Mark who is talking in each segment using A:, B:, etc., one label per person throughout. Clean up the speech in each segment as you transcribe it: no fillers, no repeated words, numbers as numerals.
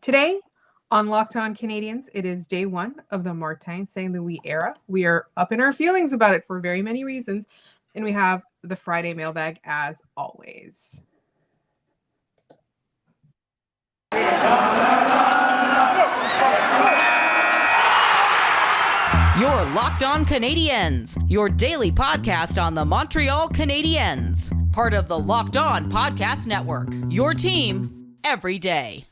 A: Today on Locked On Canadiens, it is day one of the Martin St. Louis era. We are up in our feelings about it for very many reasons, and we have the Friday mailbag as always.
B: You're Locked On Canadiens, your daily podcast on the Montreal Canadiens. Part of the Locked On Podcast Network, your team every day.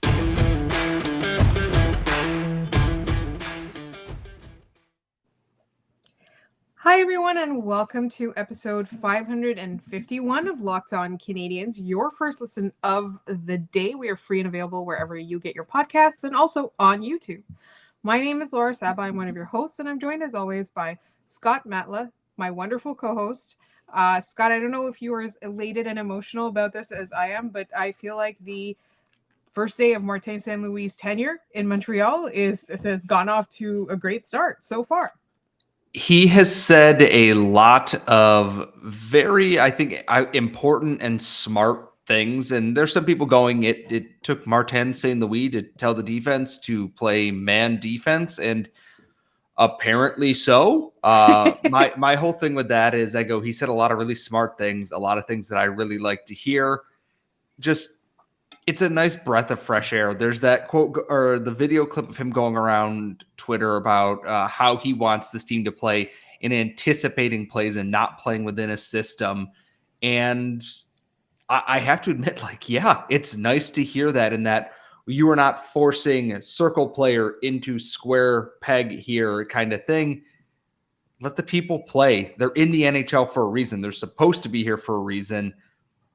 A: Hi, everyone, and welcome to episode 551 of Locked On Canadiens, your first listen of the day. We are free and available wherever you get your podcasts and also on YouTube. My name is Laura Saba. I'm one of your hosts, and I'm joined as always by Scott Matla, my wonderful co-host. Scott, I don't know if you are as elated and emotional about this as I am, but I feel like the first day of Martin St. Louis' tenure in Montreal has gone off to a great start so far.
C: He has said a lot of very, I think, important and smart things. And there's some people going, it took Martin St. Louis to tell the defense to play man defense. And apparently so. My whole thing with that is he said a lot of really smart things, a lot of things that I really like to hear. Just, it's a nice breath of fresh air. There's that quote or the video clip of him going around Twitter about how he wants this team to play in anticipating plays and not playing within a system. And I have to admit, it's nice to hear that, and that you are not forcing circle player into square peg here kind of thing. Let the people play. They're in the NHL for a reason. They're supposed to be here for a reason.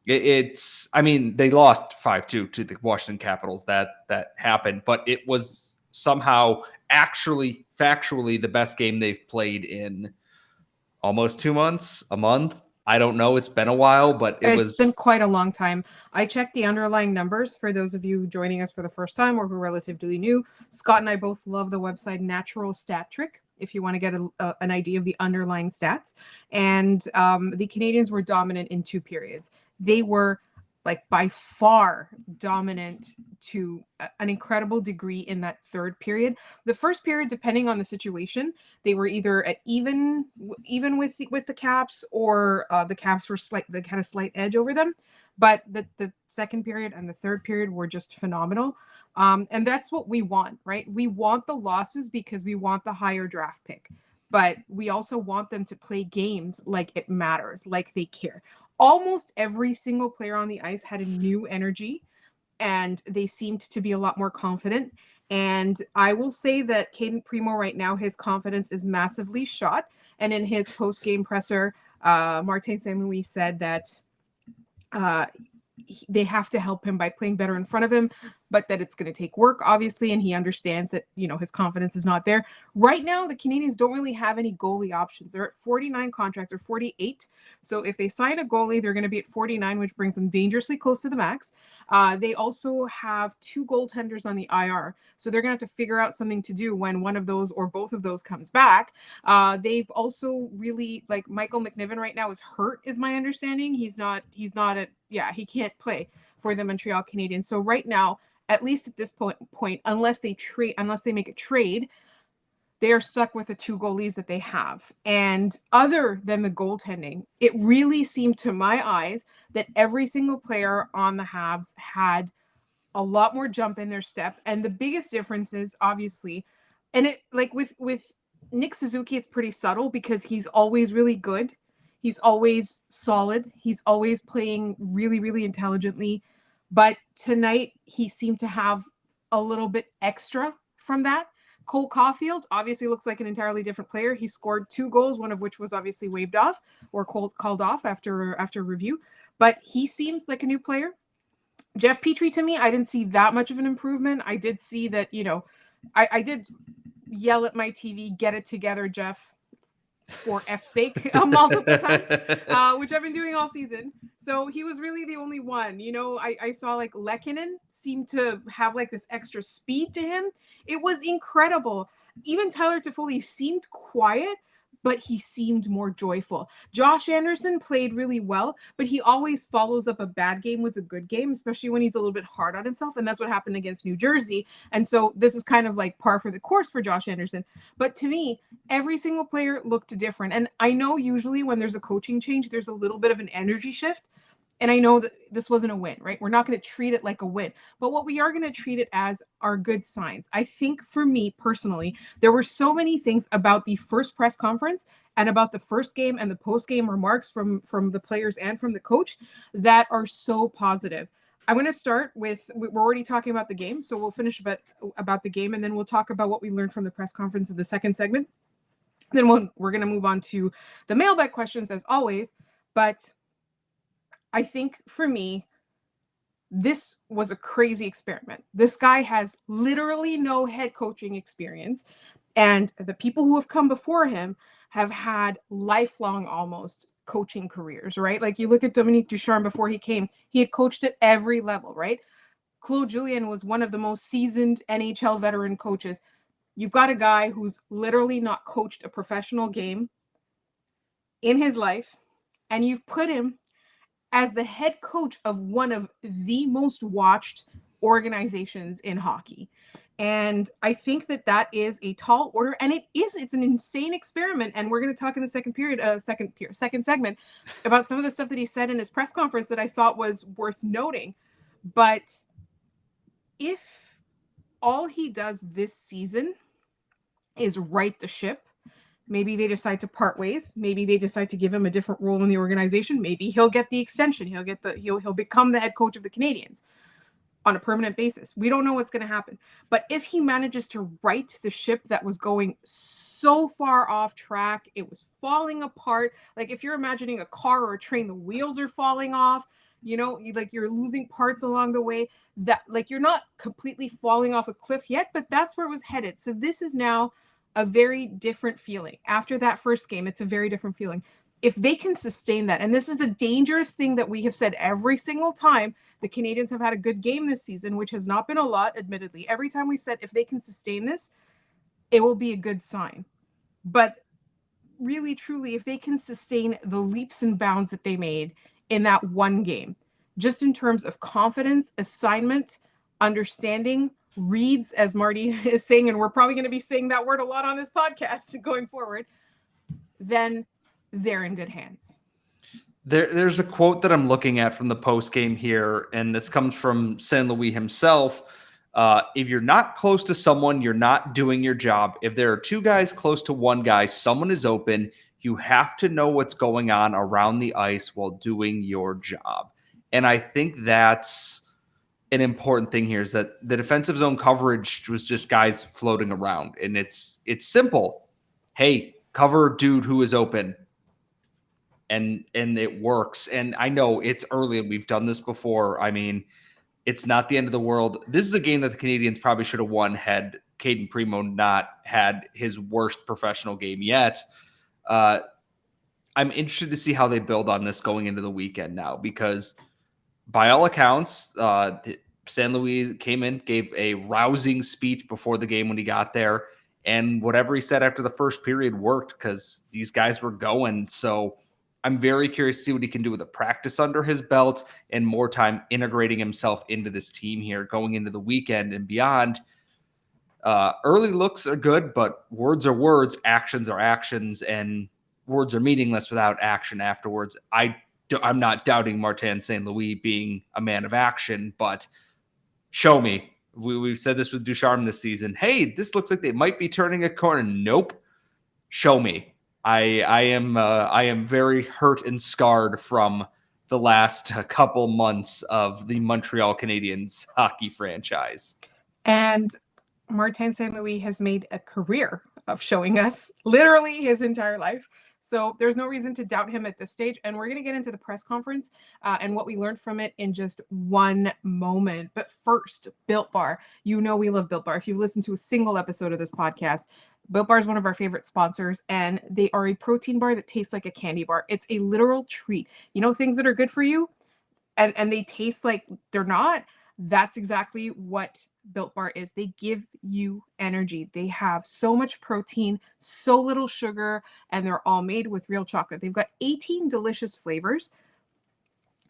C: They lost 5-2 to the Washington Capitals. That happened, but it was somehow actually factually the best game they've played in almost 2 months, a month. I don't know. It's been a while, but it's
A: been quite a long time. I checked the underlying numbers for those of you joining us for the first time or who are relatively new. Scott and I both love the website Natural Stat Trick if you want to get an idea of the underlying stats. And the Canadiens were dominant in 2 periods. They were by far dominant to an incredible degree in that third period. The first period, depending on the situation, they were either at even with the Caps, or the Caps were they had a slight edge over them. But the second period and the third period were just phenomenal. And that's what we want, right? We want the losses because we want the higher draft pick. But we also want them to play games like it matters, like they care. Almost every single player on the ice had a new energy, and they seemed to be a lot more confident. And I will say that Caden Primo right now, his confidence is massively shot. And in his post-game presser, Martin St. Louis said that they have to help him by playing better in front of him, but that it's going to take work, obviously, and he understands that, his confidence is not there. Right now, the Canadiens don't really have any goalie options. They're at 49 contracts, or 48. So if they sign a goalie, they're going to be at 49, which brings them dangerously close to the max. They also have 2 goaltenders on the IR. So they're going to have to figure out something to do when one of those or both of those comes back. They've also really, Michael McNiven right now is hurt, is my understanding. He can't play for the Montreal Canadiens. So right now, at least at this point, unless they make a trade, they are stuck with the 2 goalies that they have. And other than the goaltending, it really seemed to my eyes that every single player on the Habs had a lot more jump in their step. And the biggest difference is obviously, and it with Nick Suzuki, it's pretty subtle because he's always really good. He's always solid. He's always playing really, really intelligently. But tonight, he seemed to have a little bit extra from that. Cole Caulfield obviously looks like an entirely different player. He scored 2 goals, one of which was obviously waved off or called off after review. But he seems like a new player. Jeff Petrie, to me, I didn't see that much of an improvement. I did see that, I did yell at my TV, "Get it together, Jeff," for F's sake, multiple times, which I've been doing all season. So he was really the only one. I saw Lehkonen seemed to have this extra speed to him. It was incredible. Even Tyler Toffoli seemed quiet, but he seemed more joyful. Josh Anderson played really well, but he always follows up a bad game with a good game, especially when he's a little bit hard on himself. And that's what happened against New Jersey. And so this is kind of like par for the course for Josh Anderson. But to me, every single player looked different. And I know usually when there's a coaching change, there's a little bit of an energy shift. And I know that this wasn't a win, right? We're not going to treat it like a win, but what we are going to treat it as are good signs. I think for me personally, there were so many things about the first press conference and about the first game and the post-game remarks from the players and from the coach that are so positive. I'm going to start with, we're already talking about the game, so we'll finish about the game, and then we'll talk about what we learned from the press conference in the second segment. Then we're going to move on to the mailbag questions as always, but I think for me, this was a crazy experiment. This guy has literally no head coaching experience, and the people who have come before him have had lifelong almost coaching careers, right? Like you look at Dominique Ducharme before he came, he had coached at every level, right? Claude Julien was one of the most seasoned NHL veteran coaches. You've got a guy who's literally not coached a professional game in his life, and you've put him as the head coach of one of the most watched organizations in hockey. And I think that is a tall order, and it's an insane experiment. And we're going to talk in the second segment about some of the stuff that he said in his press conference that I thought was worth noting. But if all he does this season is right the ship, maybe they decide to part ways. Maybe they decide to give him a different role in the organization. Maybe he'll get the extension. He'll become the head coach of the Canadiens on a permanent basis. We don't know what's going to happen. But if he manages to right the ship that was going so far off track, it was falling apart. Like if you're imagining a car or a train, the wheels are falling off, like you're losing parts along the way, that like you're not completely falling off a cliff yet, but that's where it was headed. So this is now a very different feeling. After that first game, it's a very different feeling. If they can sustain that, and this is the dangerous thing that we have said every single time the Canadiens have had a good game this season, which has not been a lot, admittedly. Every time we've said if they can sustain this, it will be a good sign. But really, truly, if they can sustain the leaps and bounds that they made in that one game, just in terms of confidence, assignment, understanding, reads, as Marty is saying, and we're probably going to be saying that word a lot on this podcast going forward, then they're in good hands.
C: There's a quote that I'm looking at from the post game here, and this comes from St. Louis himself. If you're not close to someone, you're not doing your job. If there are two guys close to one guy, someone is open. You have to know what's going on around the ice while doing your job. And I think that's an important thing here, is that the defensive zone coverage was just guys floating around, and it's simple. Hey, cover dude who is open. And it works. And I know it's early and we've done this before. I mean, it's not the end of the world. This is a game that the Canadiens probably should have won had Caden Primo not had his worst professional game yet. I'm interested to see how they build on this going into the weekend now, because by all accounts, St. Louis came in, gave a rousing speech before the game when he got there, and whatever he said after the first period worked because these guys were going. So I'm very curious to see what he can do with a practice under his belt and more time integrating himself into this team here going into the weekend and beyond. Early looks are good, but words are words, actions are actions, and words are meaningless without action afterwards. I'm not doubting Martin St. Louis being a man of action, but show me. We've said this with Ducharme this season. Hey, this looks like they might be turning a corner. Nope. Show me. I am very hurt and scarred from the last couple months of the Montreal Canadiens hockey franchise.
A: And Martin St. Louis has made a career of showing us literally his entire life. So there's no reason to doubt him at this stage. And we're going to get into the press conference and what we learned from it in just one moment. But first, Built Bar. You know we love Built Bar. If you've listened to a single episode of this podcast, Built Bar is one of our favorite sponsors, and they are a protein bar that tastes like a candy bar. It's a literal treat. You know, things that are good for you, and they taste like they're not. That's exactly what Built Bar is. They give you energy. They have so much protein, so little sugar, and they're all made with real chocolate. They've got 18 delicious flavors.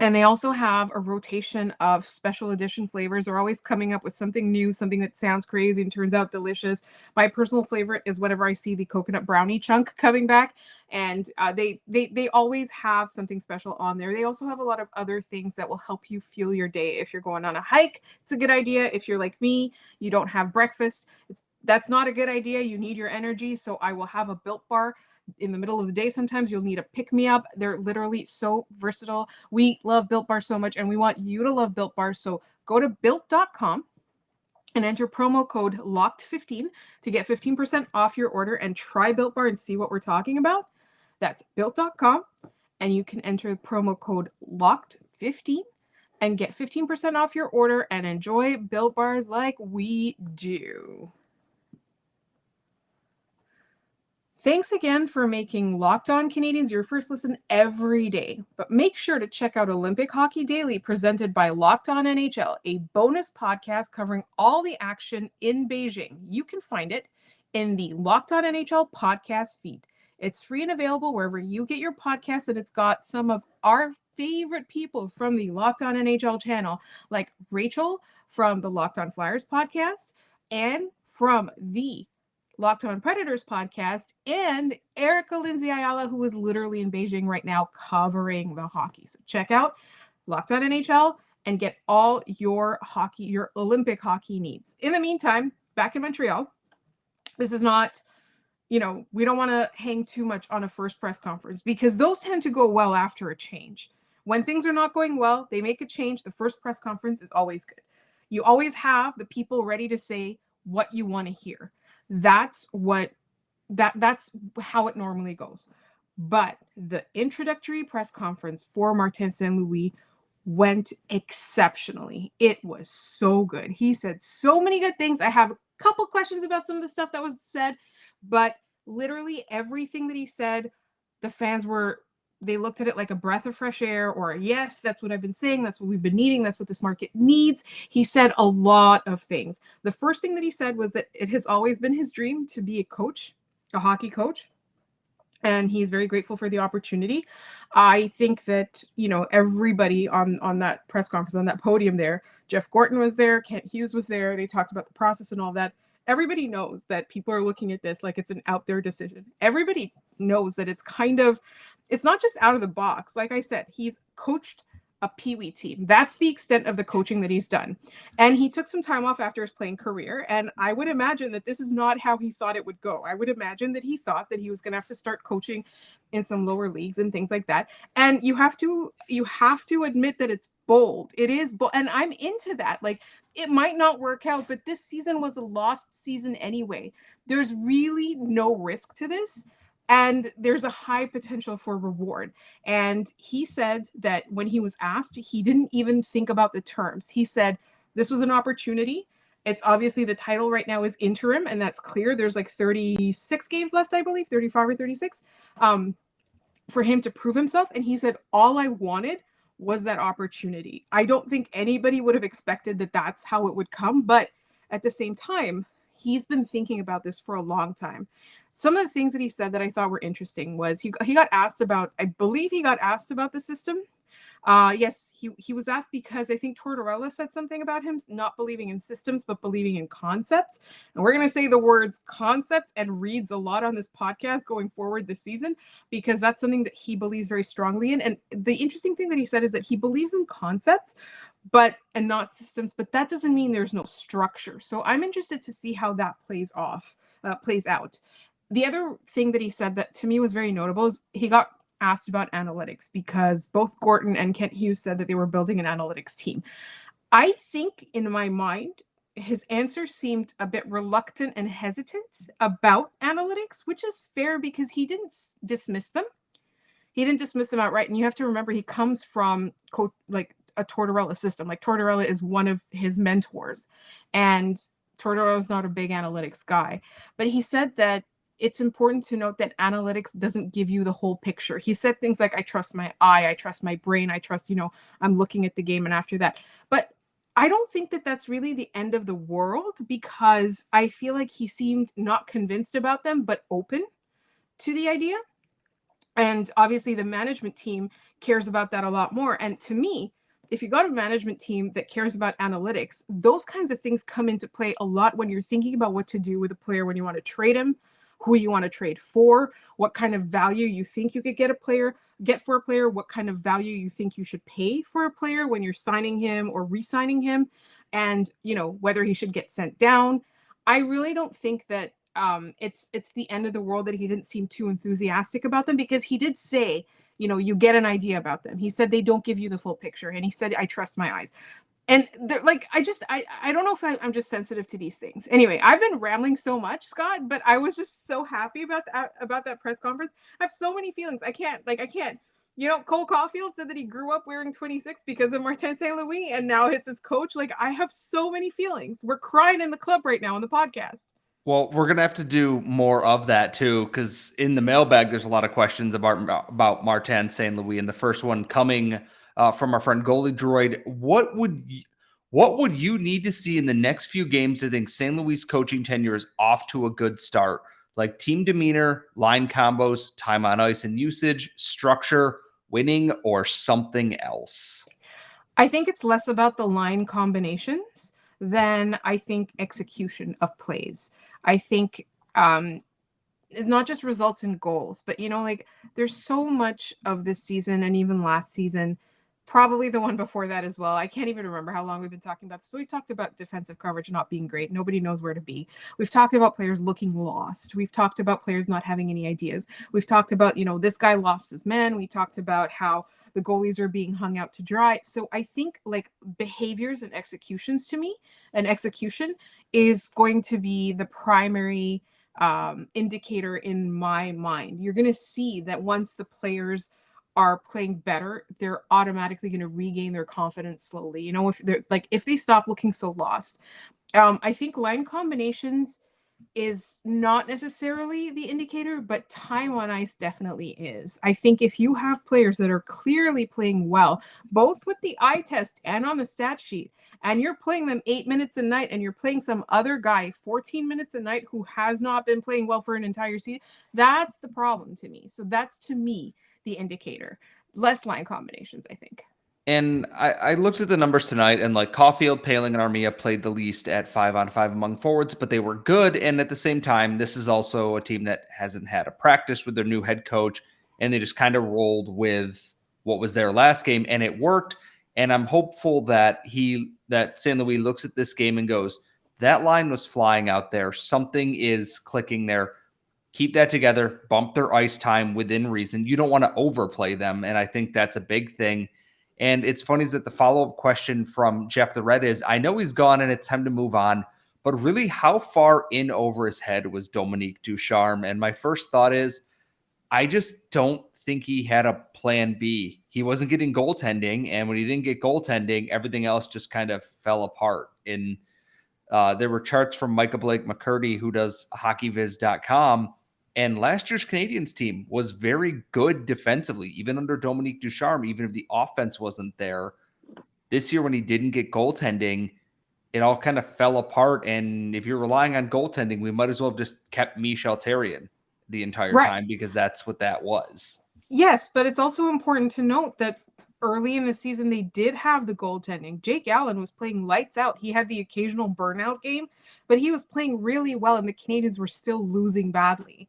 A: And they also have a rotation of special edition flavors. They're always coming up with something new, something that sounds crazy and turns out delicious. My personal favorite is whenever I see the coconut brownie chunk coming back, and they always have something special on there. They also have a lot of other things that will help you fuel your day. If you're going on a hike, it's a good idea. If you're like me, you don't have breakfast, that's not a good idea. You need your energy. So I will have a Built Bar in the middle of the day. Sometimes you'll need a pick-me-up. They're literally so versatile. We love Built Bar so much, and we want you to love Built Bar. So go to built.com and enter promo code LOCKED15 to get 15% off your order and try Built Bar and see what we're talking about. That's built.com, and you can enter promo code LOCKED15 and get 15% off your order and enjoy Built Bars like we do. Thanks again for making Locked On Canadiens your first listen every day. But make sure to check out Olympic Hockey Daily, presented by Locked On NHL, a bonus podcast covering all the action in Beijing. You can find it in the Locked On NHL podcast feed. It's free and available wherever you get your podcasts, and it's got some of our favorite people from the Locked On NHL channel, like Rachel from the Locked On Flyers podcast, and from the Locked On Predators podcast, and Erica Lindsay Ayala, who is literally in Beijing right now covering the hockey. So check out Locked On NHL and get all your hockey, your Olympic hockey needs. In the meantime, back in Montreal, this is not, we don't want to hang too much on a first press conference, because those tend to go well after a change. When things are not going well, they make a change. The first press conference is always good. You always have the people ready to say what you want to hear. That's how it normally goes. But the introductory press conference for Martin St. Louis went exceptionally. It was so good. He said so many good things. I have a couple questions about some of the stuff that was said, but literally everything that he said, the fans they looked at it like a breath of fresh air, or yes, that's what I've been saying. That's what we've been needing. That's what this market needs. He said a lot of things. The first thing that he said was that it has always been his dream to be a coach, a hockey coach. And he's very grateful for the opportunity. I think that, everybody on that press conference, on that podium there, Jeff Gorton was there, Kent Hughes was there. They talked about the process and all that. Everybody knows that people are looking at this like it's an out there decision. Everybody knows that it's not just out of the box. Like I said, he's coached a Pee-wee team. That's the extent of the coaching that he's done. And he took some time off after his playing career. And I would imagine that this is not how he thought it would go. I would imagine that he thought that he was going to have to start coaching in some lower leagues and things like that. And you have to admit that it's bold. It is bold. And I'm into that. Like, it might not work out, but this season was a lost season anyway. There's really no risk to this. And there's a high potential for reward. And he said that when he was asked, he didn't even think about the terms. He said, this was an opportunity. It's obviously the title right now is interim, and that's clear. There's like 36 games left, I believe, 35 or 36, for him to prove himself. And he said, all I wanted was that opportunity. I don't think anybody would have expected that that's how it would come. But at the same time, he's been thinking about this for a long time. Some of the things that he said that I thought were interesting was he got asked about, I believe he got asked about the system. Yes, he was asked because I think Tortorella said something about him not believing in systems, but believing in concepts. And we're going to say the words concepts and reads a lot on this podcast going forward this season, because that's something that he believes very strongly in. And the interesting thing that he said is that he believes in concepts, and not systems, but that doesn't mean there's no structure. So I'm interested to see how that plays out. The other thing that he said that to me was very notable is he got asked about analytics, because both Gorton and Kent Hughes said that they were building an analytics team. I think in my mind, his answer seemed a bit reluctant and hesitant about analytics, which is fair because he didn't dismiss them. He didn't dismiss them outright. And you have to remember, he comes from a Tortorella system. Like, Tortorella is one of his mentors, and Tortorella is not a big analytics guy. But he said that it's important to note that analytics doesn't give you the whole picture. He said things like, I trust my eye, I trust my brain, I trust, I'm looking at the game and after that. But I don't think that that's really the end of the world, because I feel like he seemed not convinced about them, but open to the idea. And obviously, the management team cares about that a lot more. And to me, if you got a management team that cares about analytics, those kinds of things come into play a lot when you're thinking about what to do with a player when you want to trade him, who you want to trade for, what kind of value you think you could get for a player, what kind of value you think you should pay for a player when you're signing him or re-signing him, and whether he should get sent down. I really don't think that it's the end of the world that he didn't seem too enthusiastic about them, because he did say, you get an idea about them. He said they don't give you the full picture, and he said, I trust my eyes. And they're like, I don't know if I'm just sensitive to these things. Anyway, I've been rambling so much, Scott, but I was just so happy about that press conference. I have so many feelings. I can't. Cole Caulfield said that he grew up wearing 26 because of Martin St. Louis, and now it's his coach. Like, I have so many feelings. We're crying in the club right now on the podcast.
C: Well, we're going to have to do more of that too, because in the mailbag, there's a lot of questions about Martin St. Louis. And the first one coming from our friend Goalie Droid. What would you need to see in the next few games to think St. Louis' coaching tenure is off to a good start? Like team demeanor, line combos, time on ice and usage, structure, winning, or something else?
A: I think it's less about the line combinations than I think execution of plays. I think it not just results in goals, but there's so much of this season, and even last season, probably the one before that as well. I can't even remember how long we've been talking about this. We've talked about defensive coverage not being great. Nobody knows where to be. We've talked about players looking lost. We've talked about players not having any ideas. We've talked about, this guy lost his man. We talked about how the goalies are being hung out to dry. So I think behaviors and executions to me, and execution is going to be the primary indicator in my mind. You're going to see that once the players are playing better, they're automatically going to regain their confidence slowly. If they stop looking so lost. I think line combinations is not necessarily the indicator, but time on ice definitely is. I think if you have players that are clearly playing well, both with the eye test and on the stat sheet, and you're playing them 8 minutes a night, and you're playing some other guy 14 minutes a night who has not been playing well for an entire season, that's the problem to me. So that's, to me, the indicator. Less line combinations, I think.
C: And I looked at the numbers tonight, and Caulfield, Paling, and Armia played the least at 5-on-5 among forwards, but they were good. And at the same time, this is also a team that hasn't had a practice with their new head coach, and they just kind of rolled with what was their last game, and it worked. And I'm hopeful that St. Louis looks at this game and goes, that line was flying out there. Something is clicking there. Keep that together, bump their ice time within reason. You don't want to overplay them, and I think that's a big thing. And it's funny is that the follow-up question from Jeff the Red is, I know he's gone and it's time to move on, but really how far in over his head was Dominique Ducharme? And my first thought is, I just don't think he had a plan B. He wasn't getting goaltending, and when he didn't get goaltending, everything else just kind of fell apart. There were charts from Michael Blake McCurdy, who does hockeyviz.com, and last year's Canadiens team was very good defensively, even under Dominique Ducharme, even if the offense wasn't there. This year, when he didn't get goaltending, it all kind of fell apart. And if you're relying on goaltending, we might as well have just kept Michel Therrien the entire time, because that's what that was.
A: Yes, but it's also important to note that early in the season, they did have the goaltending. Jake Allen was playing lights out. He had the occasional burnout game, but he was playing really well, and the Canadiens were still losing badly.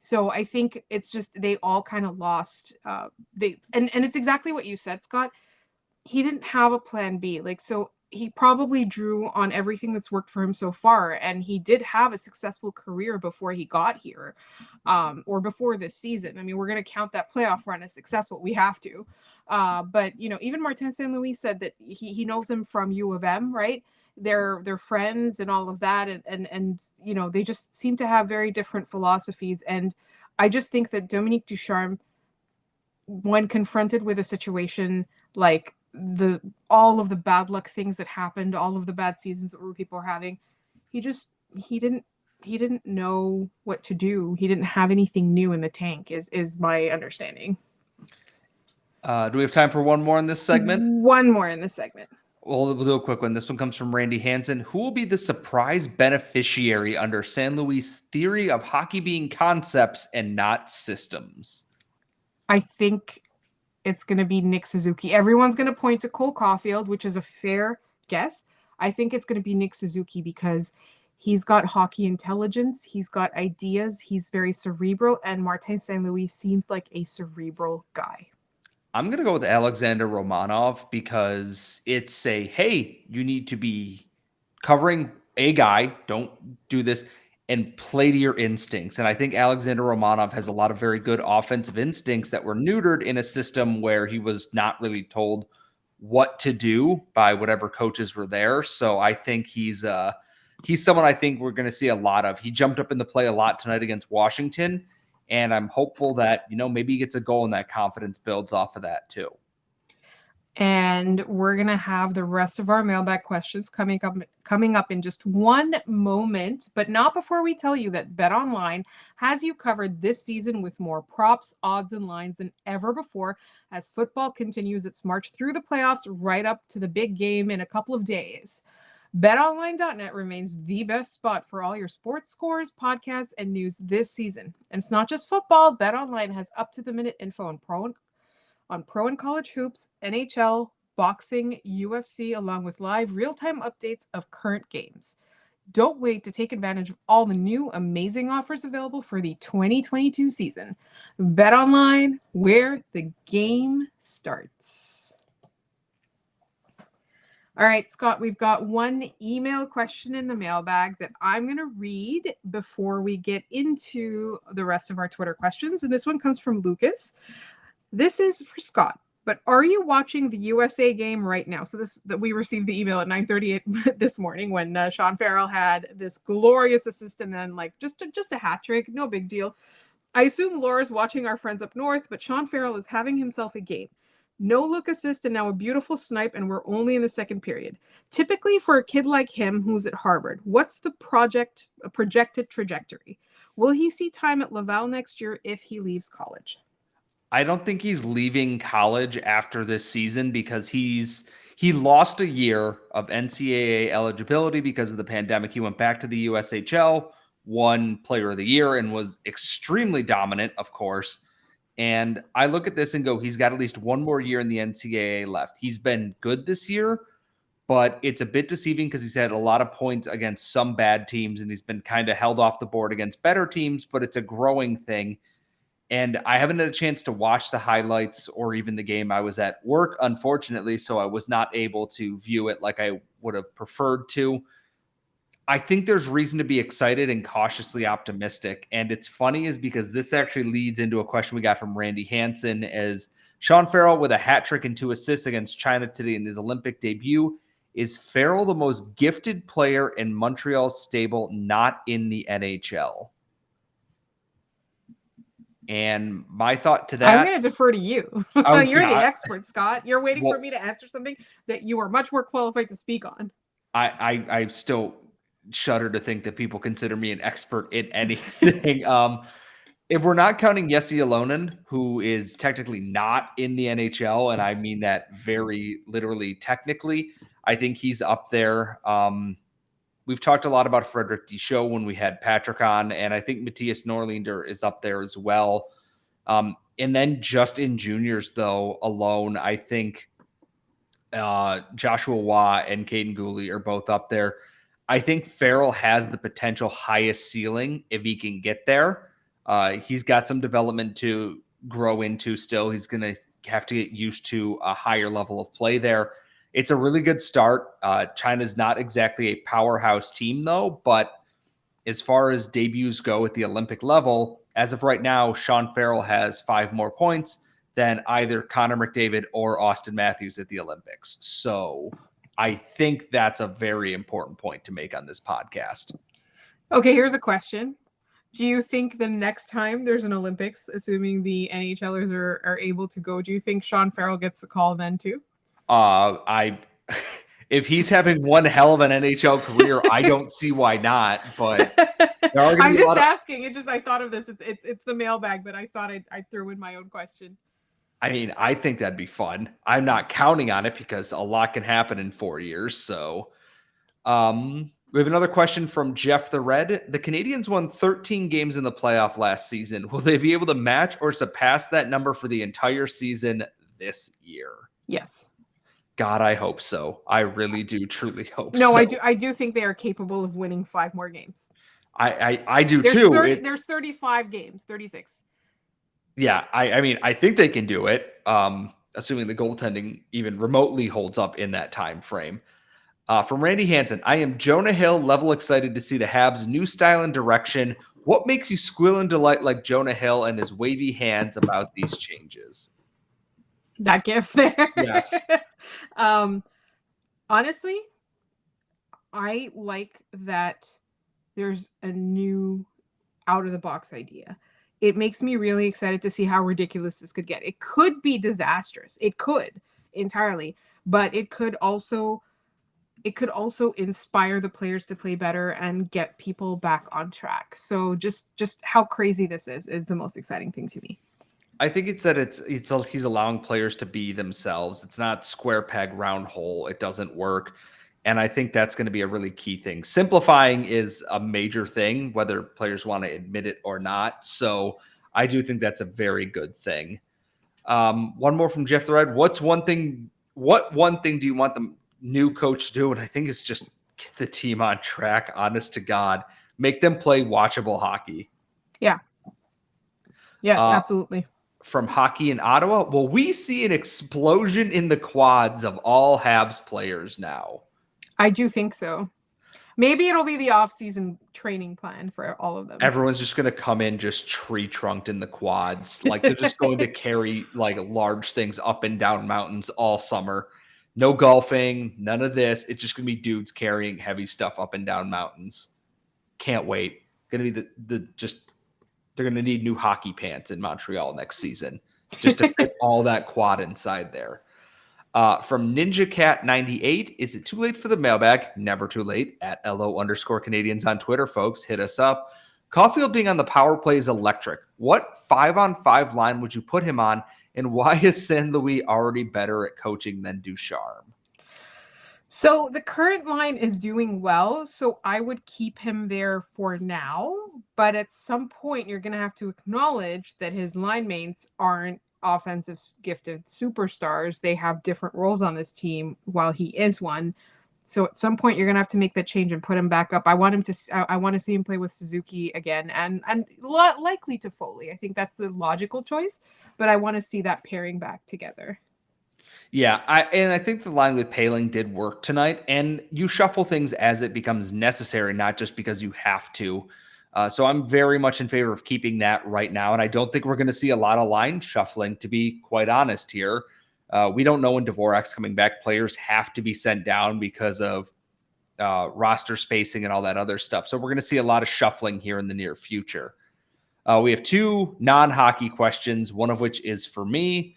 A: So I think it's just they all kind of lost. And it's exactly what you said, Scott. He didn't have a plan B. So he probably drew on everything that's worked for him so far, and he did have a successful career before he got here, or before this season. I mean, we're going to count that playoff run as successful. We have to. But even Martin St. Louis said that he knows him from U of M, right? They're friends and all of that, and they just seem to have very different philosophies. And I just think that Dominique Ducharme, when confronted with a situation like all of the bad luck things that happened, all of the bad seasons that people are having, he didn't know what to do. He didn't have anything new in the tank, is my understanding.
C: Do we have time for one more in this segment?
A: One more in this segment.
C: Well, we'll do a quick one. This one comes from Randy Hansen. Who will be the surprise beneficiary under San Luis' theory of hockey being concepts and not systems?
A: I think it's going to be Nick Suzuki. Everyone's going to point to Cole Caulfield, which is a fair guess. I think it's going to be Nick Suzuki because he's got hockey intelligence. He's got ideas. He's very cerebral. And Martin St. Louis seems like a cerebral guy.
C: I'm going to go with Alexander Romanov because it's a, hey, you need to be covering a guy. Don't do this and play to your instincts. And I think Alexander Romanov has a lot of very good offensive instincts that were neutered in a system where he was not really told what to do by whatever coaches were there. So I think he's someone I think we're going to see a lot of. He jumped up in the play a lot tonight against Washington. And I'm hopeful that, maybe he gets a goal and that confidence builds off of that too.
A: And we're going to have the rest of our mailbag questions coming up in just one moment, but not before we tell you that BetOnline has you covered this season with more props, odds, and lines than ever before as football continues its march through the playoffs right up to the big game in a couple of days. BetOnline.net remains the best spot for all your sports scores, podcasts, and news this season. And it's not just football. BetOnline has up-to-the-minute info on pro and college hoops, NHL, boxing, UFC, along with live real-time updates of current games. Don't wait to take advantage of all the new amazing offers available for the 2022 season. BetOnline, where the game starts. All right, Scott, we've got one email question in the mailbag that I'm going to read before we get into the rest of our Twitter questions. And this one comes from Lucas. This is for Scott, but are you watching the USA game right now? So that we received the email at 9:38 this morning when Sean Farrell had this glorious assist and then just a hat trick. No big deal. I assume Laura's watching our friends up north, but Sean Farrell is having himself a game. No look assist and now a beautiful snipe, and we're only in the second period. Typically for a kid like him who's at Harvard, what's the projected trajectory? Will he see time at Laval next year if he leaves college?
C: I don't think he's leaving college after this season because he lost a year of NCAA eligibility because of the pandemic. He went back to the USHL, won Player of the Year, and was extremely dominant, of course. And I look at this and go, he's got at least one more year in the NCAA left. He's been good this year, but it's a bit deceiving because he's had a lot of points against some bad teams, and he's been kind of held off the board against better teams, but it's a growing thing. And I haven't had a chance to watch the highlights or even the game. I was at work, unfortunately, so I was not able to view it like I would have preferred to. I think there's reason to be excited and cautiously optimistic. And it's funny is because this actually leads into a question we got from Randy Hansen as Sean Farrell with a hat trick and 2 assists against China today in his Olympic debut. Is Farrell the most gifted player in Montreal's stable, not in the NHL? And my thought to that,
A: I'm going to defer to you. You're the expert, Scott. You're waiting for me to answer something that you are much more qualified to speak on.
C: I still shudder to think that people consider me an expert in anything. If we're not counting Jesse Alonen, who is technically not in the NHL, and I mean that very literally technically, I think he's up there. We've talked a lot about Frederick Deschaux when we had Patrick on, and I think Matthias Norlinder is up there as well. And then just in juniors, though, alone, I think Joshua Waugh and Caden Gooley are both up there. I think Farrell has the potential highest ceiling if he can get there. He's got some development to grow into still. He's going to have to get used to a higher level of play there. It's a really good start. China's not exactly a powerhouse team, though, but as far as debuts go at the Olympic level, as of right now, Sean Farrell has 5 more points than either Connor McDavid or Austin Matthews at the Olympics. So I think that's a very important point to make on this podcast.
A: Okay, here's a question. Do you think the next time there's an Olympics, assuming the NHLers are able to go, do you think Sean Farrell gets the call then too?
C: If he's having one hell of an NHL career, I don't see why not. But
A: I'm just asking. I thought of this. It's the mailbag, but I thought I threw in my own question.
C: I mean, I think that'd be fun. I'm not counting on it because a lot can happen in 4 years. So, we have another question from Jeff the Red. The Canadiens won 13 games in the playoff last season. Will they be able to match or surpass that number for the entire season this year?
A: Yes.
C: God, I hope so. I really do truly hope
A: No,
C: so.
A: I do think they are capable of winning 5 more games.
C: I do
A: There's
C: too.
A: There's 35 games, 36.
C: Yeah, I mean, I think they can do it. Assuming the goaltending even remotely holds up in that time frame. From Randy Hansen, I am Jonah Hill level excited to see the Habs' new style and direction. What makes you squeal in delight like Jonah Hill and his wavy hands about these changes?
A: That gift there.
C: Yes.
A: Honestly, I like that there's a new out of the box idea. It makes me really excited to see how ridiculous this could get. It could be disastrous. It could entirely, but it could also inspire the players to play better and get people back on track. So just how crazy this is the most exciting thing to me.
C: I think it's that he's allowing players to be themselves. It's not square peg round hole. It doesn't work. And I think that's going to be a really key thing. Simplifying is a major thing, whether players want to admit it or not. So I do think that's a very good thing. One more from Jeff the Red. What one thing do you want the new coach to do? And I think it's just get the team on track, honest to God. Make them play watchable hockey.
A: Yeah. Yes, absolutely.
C: From Hockey in Ottawa, will we see an explosion in the quads of all Habs players now?
A: I do think so. Maybe it'll be the off-season training plan for all of them.
C: Everyone's just going to come in just tree trunked in the quads. Like they're just going to carry like large things up and down mountains all summer. No golfing, none of this. It's just going to be dudes carrying heavy stuff up and down mountains. Can't wait. Going to be they're going to need new hockey pants in Montreal next season just to fit all that quad inside there. From Ninja Cat 98, is it too late for the mailbag? Never too late. At @LO_Canadiens on Twitter, folks. Hit us up. Caulfield being on the power play is electric. What 5-on-5 line would you put him on? And why is Saint Louis already better at coaching than Ducharme?
A: So the current line is doing well, so I would keep him there for now. But at some point, you're going to have to acknowledge that his line mates aren't offensive gifted superstars. They have different roles on this team while he is one. So at some point, you're going to have to make that change and put him back up. I want to see him play with Suzuki again and likely to Foley. I think that's the logical choice, but I want to see that pairing back together.
C: Yeah, I think the line with Poehling did work tonight, and you shuffle things as it becomes necessary, not just because you have to. So I'm very much in favor of keeping that right now, and I don't think we're going to see a lot of line shuffling, to be quite honest here. We don't know when Dvorak's coming back. Players have to be sent down because of roster spacing and all that other stuff. So we're going to see a lot of shuffling here in the near future. We have 2 non-hockey questions, one of which is for me.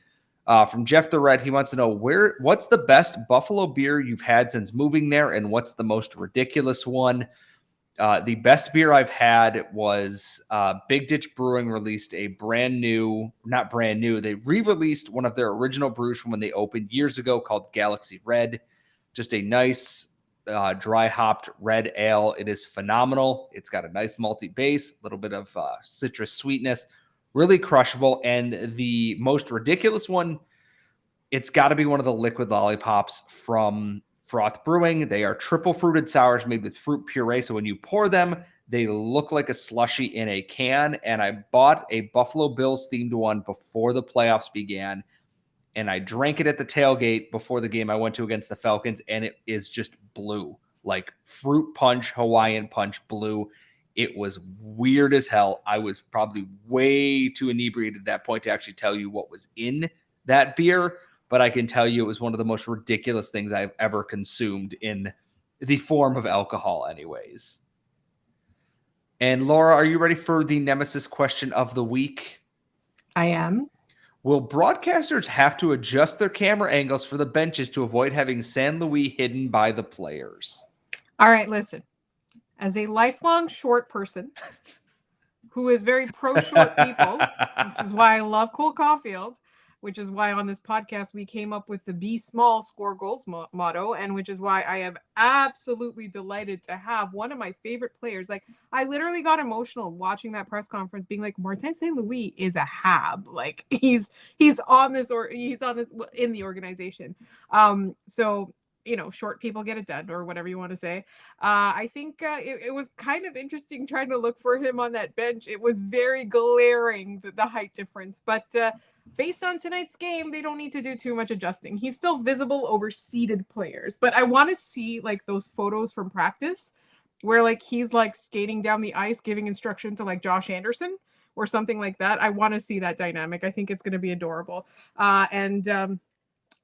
C: From Jeff the Red, he wants to know what's the best Buffalo beer you've had since moving there, and what's the most ridiculous one? The best beer I've had was Big Ditch Brewing released a not brand new. They re-released one of their original brews from when they opened years ago called Galaxy Red. Just a nice dry hopped red ale. It is phenomenal. It's got a nice malty base, a little bit of citrus sweetness. Really crushable. And the most ridiculous one, it's got to be one of the liquid lollipops from Froth Brewing. They are triple fruited sours made with fruit puree. So when you pour them, they look like a slushie in a can. And I bought a Buffalo Bills themed one before the playoffs began. And I drank it at the tailgate before the game I went to against the Falcons. And it is just blue, like fruit punch, Hawaiian punch blue. It was weird as hell. I was probably way too inebriated at that point to actually tell you what was in that beer, but I can tell you it was one of the most ridiculous things I've ever consumed in the form of alcohol anyways. And Laura, are you ready for the nemesis question of the week?
A: I am.
C: Will broadcasters have to adjust their camera angles for the benches to avoid having Saint Louis hidden by the players?
A: All right, listen. As a lifelong short person who is very pro short people, which is why I love Cole Caulfield, which is why on this podcast we came up with the be small, score goals motto, and which is why I am absolutely delighted to have one of my favorite players. Like, I literally got emotional watching that press conference, being like, Martin St. Louis is a Hab. Like, he's on this, or he's on this in the organization. So, you know, short people get it done, or whatever you want to say. I think it was kind of interesting trying to look for him on that bench. It was very glaring, the height difference. But based on tonight's game, they don't need to do too much adjusting. He's still visible over seated players. But I want to see, like, those photos from practice where, like, he's, like, skating down the ice, giving instruction to, like, Josh Anderson or something like that. I want to see that dynamic. I think it's going to be adorable.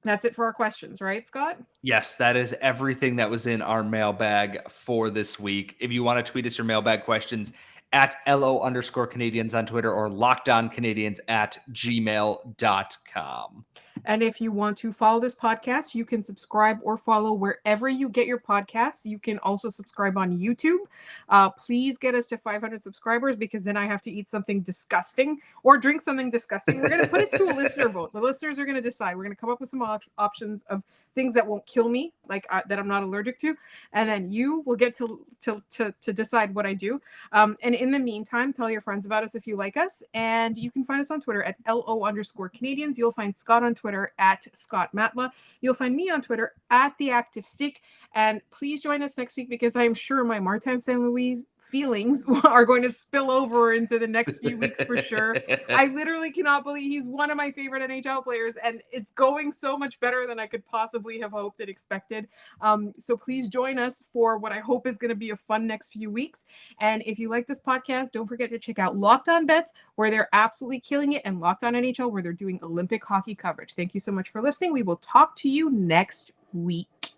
A: That's it for our questions, right, Scott?
C: Yes, that is everything that was in our mailbag for this week. If you want to tweet us your mailbag questions at LO_Canadiens on Twitter, or LockedOnCanadiens@gmail.com.
A: And if you want to follow this podcast, you can subscribe or follow wherever you get your podcasts. You can also subscribe on YouTube. Please get us to 500 subscribers, because then I have to eat something disgusting or drink something disgusting. We're going to put it to a listener vote. The listeners are going to decide. We're going to come up with some options of things that won't kill me, like that I'm not allergic to. And then you will get to decide what I do. And in the meantime, tell your friends about us if you like us. And you can find us on Twitter at LO_Canadiens. You'll find Scott on Twitter at Scott Matla. You'll find me on Twitter at The Active Stick. And please join us next week, because I'm sure my Martin St. Louis feelings are going to spill over into the next few weeks for sure. I literally cannot believe he's one of my favorite NHL players, and it's going so much better than I could possibly have hoped and expected. So please join us for what I hope is going to be a fun next few weeks. And if you like this podcast, don't forget to check out Locked On Bets, where they're absolutely killing it, and Locked On NHL, where they're doing Olympic hockey coverage. Thank you so much for listening. We will talk to you next week.